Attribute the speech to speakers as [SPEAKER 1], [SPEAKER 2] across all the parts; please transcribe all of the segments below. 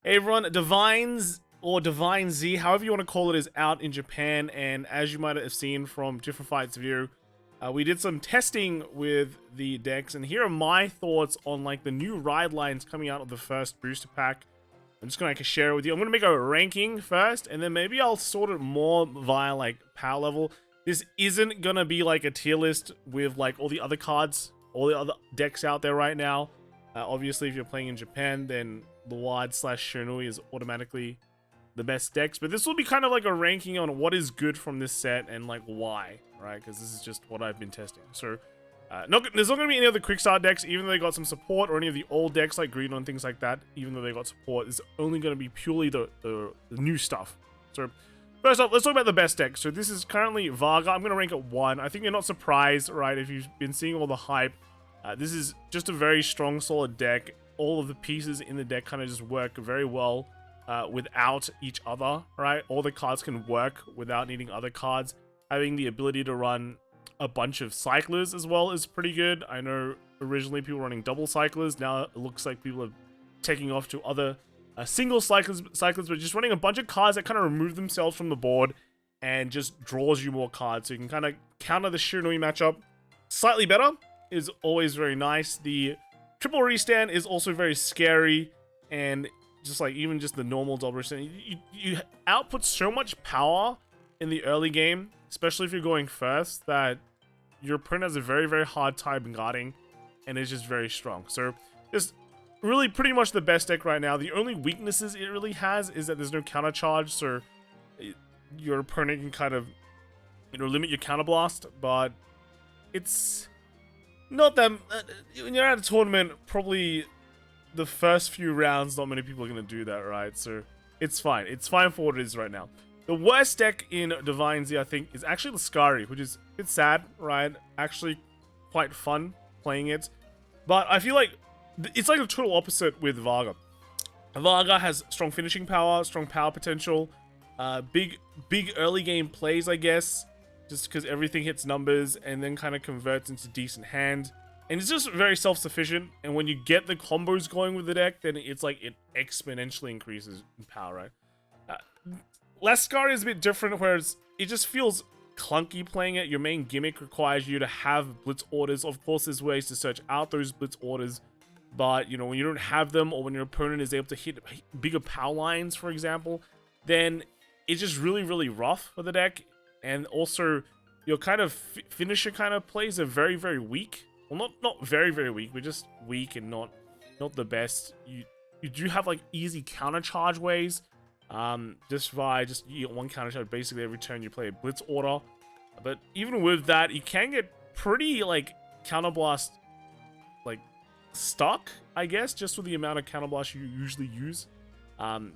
[SPEAKER 1] Hey everyone, DivineZ or DivineZ, however you want to call it, is out in Japan, and as you might have seen from Different Fights video, we did some testing with the decks, and here are my thoughts on like the new ride lines coming out of the first booster pack. I'm just gonna share it with you. I'm gonna make a ranking first, and then maybe I'll sort it more via like power level. This isn't gonna be like a tier list with like all the other cards, all the other decks out there right now. Obviously, if you're playing in Japan, then the Wide/Shonui is automatically the best decks. But this will be kind of like a ranking on what is good from this set and like why, right? Because this is just what I've been testing. So there's not going to be any other quick start decks, even though they got some support, or any of the old decks like Green and things like that, even though they got support. It's only going to be purely the new stuff. So first off, let's talk about the best deck. So this is currently Varga. I'm going to rank it 1. I think you're not surprised, right? If you've been seeing all the hype. This is just a very strong, solid deck. All of the pieces in the deck kind of just work very well without each other, right? All the cards can work without needing other cards. Having the ability to run a bunch of cyclers as well is pretty good. I know originally people were running double cyclers. Now it looks like people are taking off to other single cyclers, but just running a bunch of cards that kind of remove themselves from the board and just draws you more cards. So you can kind of counter the Shunui matchup slightly better. Is always very nice. The triple restand is also very scary, and just like even just the normal double restand, you output so much power in the early game, especially if you're going first, that your opponent has a very, very hard time guarding, and it's just very strong. So it's really pretty much the best deck right now. The only weaknesses it really has is that there's no counter charge, so your opponent can kind of, limit your counter blast, but it's not that when you're at a tournament, probably the first few rounds, not many people are going to do that, right? So it's fine. It's fine for what it is right now. The worst deck in DivineZ, I think, is actually Lascari, which is a bit sad, right? Actually quite fun playing it. But I feel like it's like the total opposite with Varga. Varga has strong finishing power, strong power potential, big early game plays, I guess. Just because everything hits numbers and then kind of converts into decent hand. And it's just very self-sufficient. And when you get the combos going with the deck, then it's like it exponentially increases in power, right? Lascari is a bit different, whereas it just feels clunky playing it. Your main gimmick requires you to have blitz orders. Of course, there's ways to search out those blitz orders. But, when you don't have them, or when your opponent is able to hit bigger power lines, for example, then it's just really, really rough for the deck. And also, your kind of finisher kind of plays are very, very weak. Well, not very, very weak, but just weak and not the best. You do have like easy counter charge ways. Just you get one counter charge basically every turn you play a blitz order. But even with that, you can get pretty like counter blast like stuck, I guess, just with the amount of counter blast you usually use.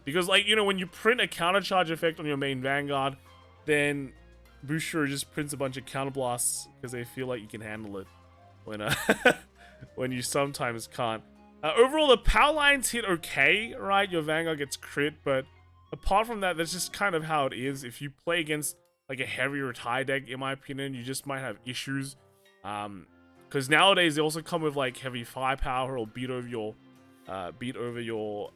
[SPEAKER 1] Because like when you print a counter charge effect on your main Vanguard, then Booster just prints a bunch of counterblasts because they feel like you can handle it when when you sometimes can't. Overall, the power lines hit okay, right? Your Vanguard gets crit, but apart from that, that's just kind of how it is. If you play against like a heavy retire deck, in my opinion, you just might have issues. Because nowadays they also come with like heavy firepower or beat over your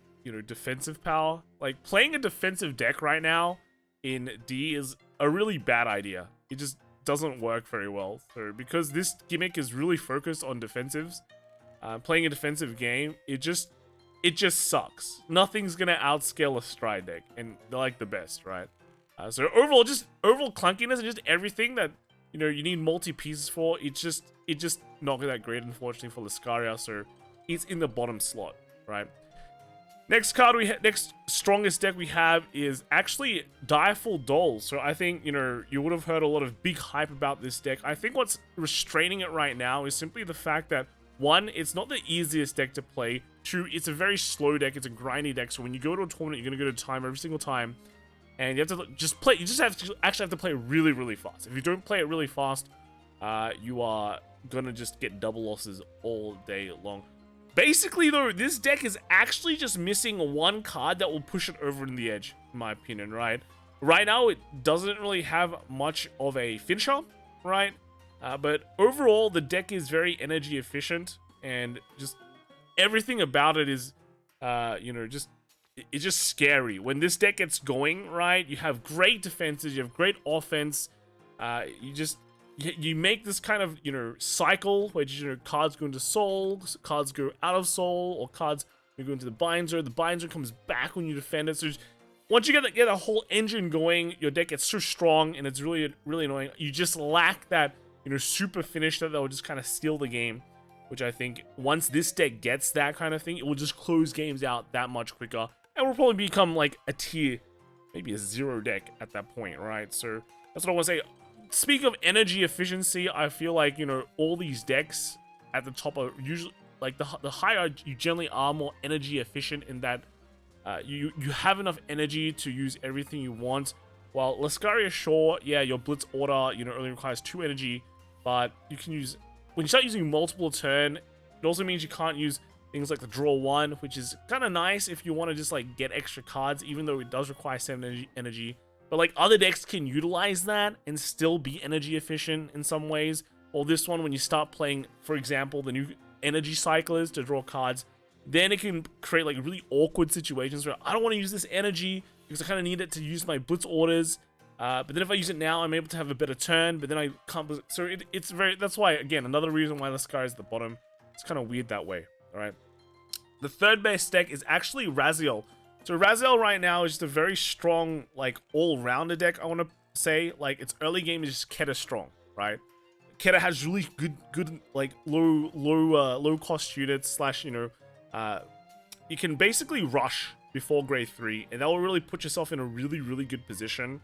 [SPEAKER 1] defensive power. Like playing a defensive deck right now in D is a really bad idea. It just doesn't work very well. So because this gimmick is really focused on defensives, playing a defensive game, it just sucks. Nothing's gonna outscale a stride deck, and they're like the best, right? So overall clunkiness and just everything that you need multi pieces for, it's just not that great, unfortunately, for Lascaria. So it's in the bottom slot, right? Next strongest deck we have is actually Direful Doll. So I think, you would have heard a lot of big hype about this deck. I think what's restraining it right now is simply the fact that, one, it's not the easiest deck to play. Two, it's a very slow deck. It's a grindy deck. So when you go to a tournament, you're going to go to time every single actually have to play really, really fast. If you don't play it really fast, you are going to just get double losses all day long. Basically, though, this deck is actually just missing one card that will push it over in the edge, in my opinion, right? Right now, it doesn't really have much of a finisher, right? But overall, the deck is very energy efficient, and just everything about it is, it's just scary. When this deck gets going, right, you have great defenses, you have great offense. You make this kind of, cycle where, cards go into soul, cards go out of soul, or cards go into the binder comes back when you defend it. So once you get a whole engine going, your deck gets so strong, and it's really, really annoying. You just lack that, super finish that will just kind of steal the game, which I think once this deck gets that kind of thing, it will just close games out that much quicker, and will probably become like a tier, maybe a 0 deck at that point, right? So that's what I want to say. Speaking of energy efficiency, I feel like, all these decks at the top are usually, like, the higher you generally are, more energy efficient in that you have enough energy to use everything you want. While Lascaria, sure, yeah, your Blitz Order, only requires 2 energy, but you can use, when you start using multiple a turn, it also means you can't use things like the Draw 1, which is kind of nice if you want to just, like, get extra cards, even though it does require 7 energy. But, like, other decks can utilize that and still be energy efficient in some ways. Or this one, when you start playing, for example, the new energy cyclers to draw cards, then it can create, like, really awkward situations where I don't want to use this energy because I kind of need it to use my Blitz Orders. But then if I use it now, I'm able to have a better turn, but then I can't. So it's very, that's why, again, another reason why Lascaria is at the bottom. It's kind of weird that way, alright? The third best deck is actually Raziel. So Raziel right now is just a very strong, like, all-rounder deck, I want to say. Like, its early game is just Keta strong, right? Keta has really good like, low cost units, slash, you can basically rush before grade 3, and that will really put yourself in a really, really good position.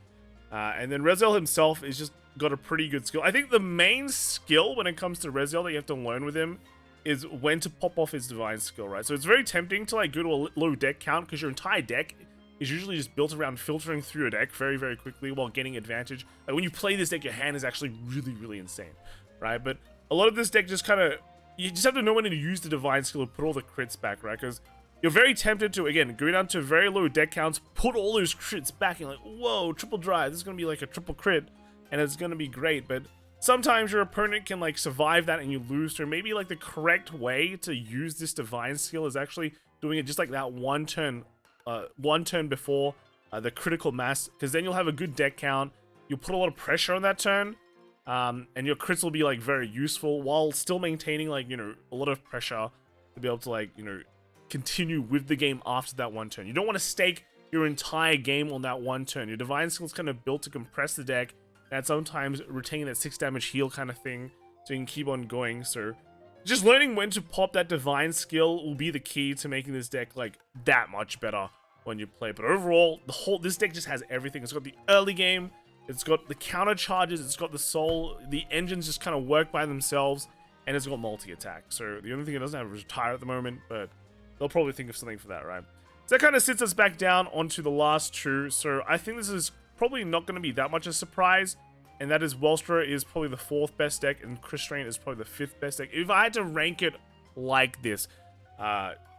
[SPEAKER 1] And then Raziel himself is just got a pretty good skill. I think the main skill when it comes to Raziel that you have to learn with him is when to pop off his divine skill, right? So it's very tempting to, like, go to a low deck count, because your entire deck is usually just built around filtering through your deck very, very quickly while getting advantage. Like, when you play this deck, your hand is actually really, really insane, right? But a lot of this deck just kind of, you just have to know when to use the divine skill to put all the crits back, right? Because you're very tempted to, again, go down to very low deck counts, put all those crits back, and like, whoa, triple drive, this is going to be like a triple crit, and it's going to be great. But sometimes your opponent can, like, survive that and you lose. Or maybe, like, the correct way to use this divine skill is actually doing it just like that one turn before the critical mass, because then you'll have a good deck count. You'll put a lot of pressure on that turn, and your crits will be, like, very useful while still maintaining, like, a lot of pressure to be able to, like, continue with the game after that one turn. You don't want to stake your entire game on that one turn. Your divine skill is kind of built to compress the deck, and sometimes retain that 6 damage heal kind of thing, so you can keep on going. So just learning when to pop that divine skill will be the key to making this deck, like, that much better when you play. But overall, this deck just has everything. It's got the early game, it's got the counter charges, it's got the soul, the engines just kind of work by themselves, and it's got multi-attack. So the only thing it doesn't have is retire at the moment, but they'll probably think of something for that, right? So that kind of sits us back down onto the last 2. So I think this is probably not going to be that much a surprise, and that is Welstra is probably the 4th best deck, and Christrain is probably the 5th best deck. If I had to rank it like this,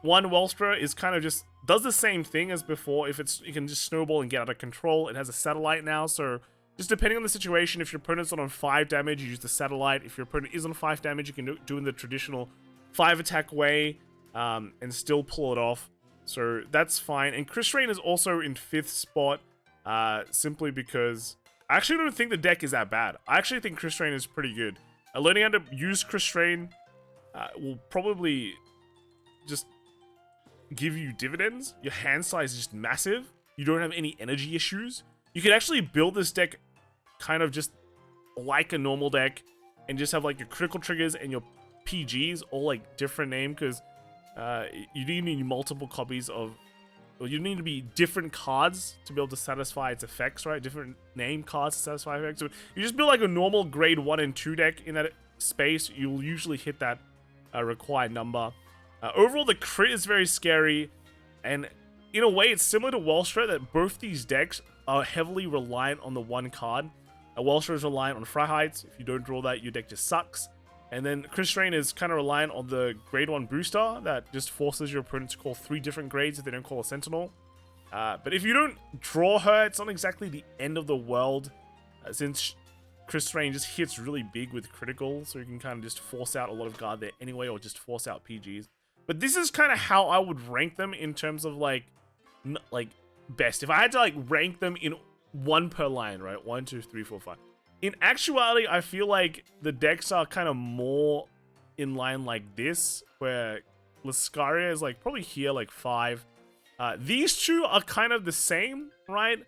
[SPEAKER 1] one, Welstra is kind of just does the same thing as before. If it can just snowball and get out of control. It has a satellite now, so just depending on the situation, if your opponent's not on 5 damage, you use the satellite. If your opponent is on 5 damage, you can do in the traditional 5 attack way, and still pull it off. So that's fine. And Christrain is also in 5th spot, simply because I actually don't think the deck is that bad. I actually think Christrain is pretty good. Learning how to use Christrain will probably just give you dividends. Your hand size is just massive. You don't have any energy issues. You can actually build this deck kind of just like a normal deck and just have, like, your critical triggers and your PGs all, like, different name, because you need multiple copies of, well, you need to be different cards to be able to satisfy its effects, right? Different name cards to satisfy effects. So you just build, like, a normal grade 1 and 2 deck in that space, you'll usually hit that required number. Overall, the crit is very scary, and in a way, it's similar to Welstra, that both these decks are heavily reliant on the one card. Welstra is reliant on Freiheits. If you don't draw that, your deck just sucks. And then Christrain is kind of reliant on the grade 1 booster that just forces your opponent to call 3 different grades if they don't call a Sentinel. But if you don't draw her, it's not exactly the end of the world, since Christrain just hits really big with critical, so you can kind of just force out a lot of guard there anyway, or just force out PGs. But this is kind of how I would rank them in terms of, like, like best. If I had to like rank them in one per line, right? 1, 2, 3, 4, 5. In actuality, I feel like the decks are kind of more in line like this, where Lascaria is like probably here like 5. These two are kind of the same, right?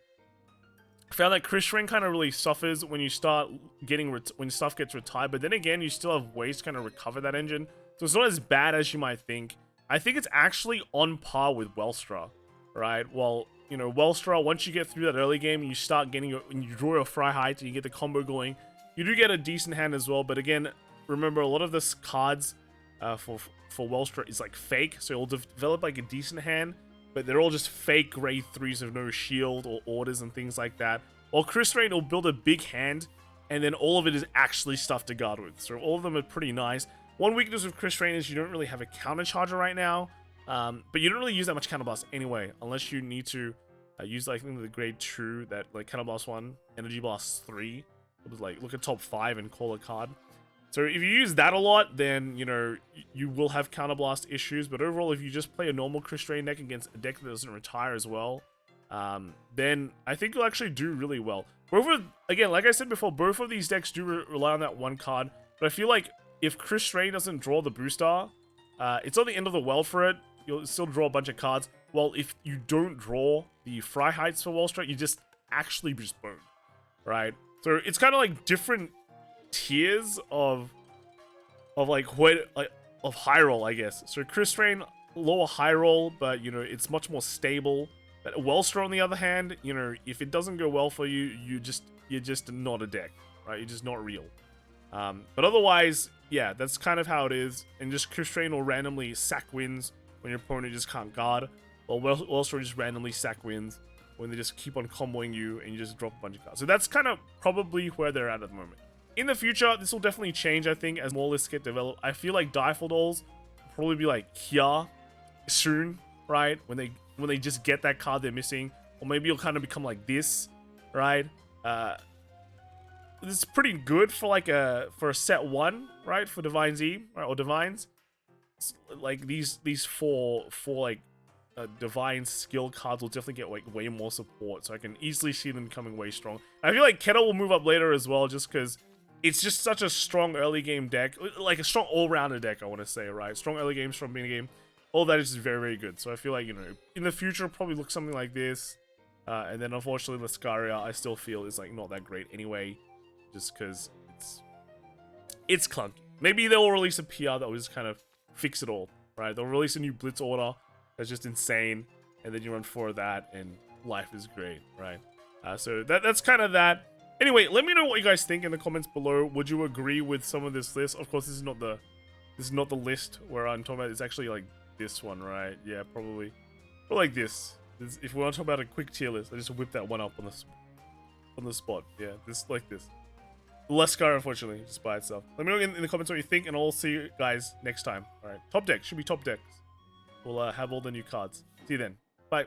[SPEAKER 1] I found that Chris Rain kind of really suffers when you start getting when stuff gets retired, but then again, you still have ways to kind of recover that engine, so it's not as bad as you might think. I think it's actually on par with Wellstra, right? Well, you know, Wellstra, once you get through that early game, you start getting when you draw your fry height and you get the combo going, you do get a decent hand as well. But again, remember, a lot of this cards for Wellstra is like fake, so you'll develop like a decent hand, but they're all just fake grade 3s with no shield or orders and things like that. While Chris Rain will build a big hand, and then all of it is actually stuff to guard with. So all of them are pretty nice. One weakness with Chris Rain is you don't really have a counter charger right now, but you don't really use that much counterblast anyway, unless you need to use like the grade 2, that like counterblast 1, energy blast 3. It was like look at top 5 and call a card. So if you use that a lot, then, you know, you will have counterblast issues. But overall, if you just play a normal Chris Rain deck against a deck that doesn't retire as well, then I think you'll actually do really well. Again, like I said before, both of these decks do rely on that one card. But I feel like if Chris Rain doesn't draw the booster, it's on the end of the well for it. You'll still draw a bunch of cards. Well, if you don't draw the Fry Heights for Wall Street, you just actually just boned, right? So it's kind of like different tiers of like what of high roll, I guess. So Chris Rain, lower high roll, but you know, it's much more stable. But Wellstra, on the other hand, you know, if it doesn't go well for you, you're just not a deck, right? You're just not real. But otherwise, yeah, that's kind of how it is. And just Chris Rain will randomly sack wins when your opponent just can't guard, while Wellstra just randomly sack wins when they just keep on comboing you and you just drop a bunch of cards. So that's kind of probably where they're at the moment. In the future, this will definitely change, I think, as more lists get developed. I feel like Diefel Dolls will probably be like here soon, right? When they just get that card they're missing. Or maybe it'll kind of become like this, right? This is pretty good for like a set 1, right? For DivineZ, right? Or DivineZ. It's like these four like divine skill cards will definitely get like way more support, so I can easily see them becoming way strong. I feel like Kettle will move up later as well, just because it's just such a strong early game deck, like a strong all-rounder deck, I want to say, right? Strong early games from beginning game, all that is just very, very good. So I feel like, you know, in the future, it'll probably look something like this, and then unfortunately Lascaria, I still feel is like not that great anyway, just because it's clunky. Maybe they'll release a PR that will just kind of fix it all, right? They'll release a new Blitz order that's just insane, and then you run 4 of that, and life is great, right? So that's kind of that. Anyway, let me know what you guys think in the comments below. Would you agree with some of this list? Of course, this is not the list where I'm talking about. It's actually like this one, right? Yeah, probably. But like this. If we want to talk about a quick tier list, I just whip that one up on the spot. Yeah, like this. Less Scar, unfortunately, just by itself. Let me know in the comments what you think, and I'll see you guys next time. All right, top deck should be top decks. We'll have all the new cards. See you then. Bye.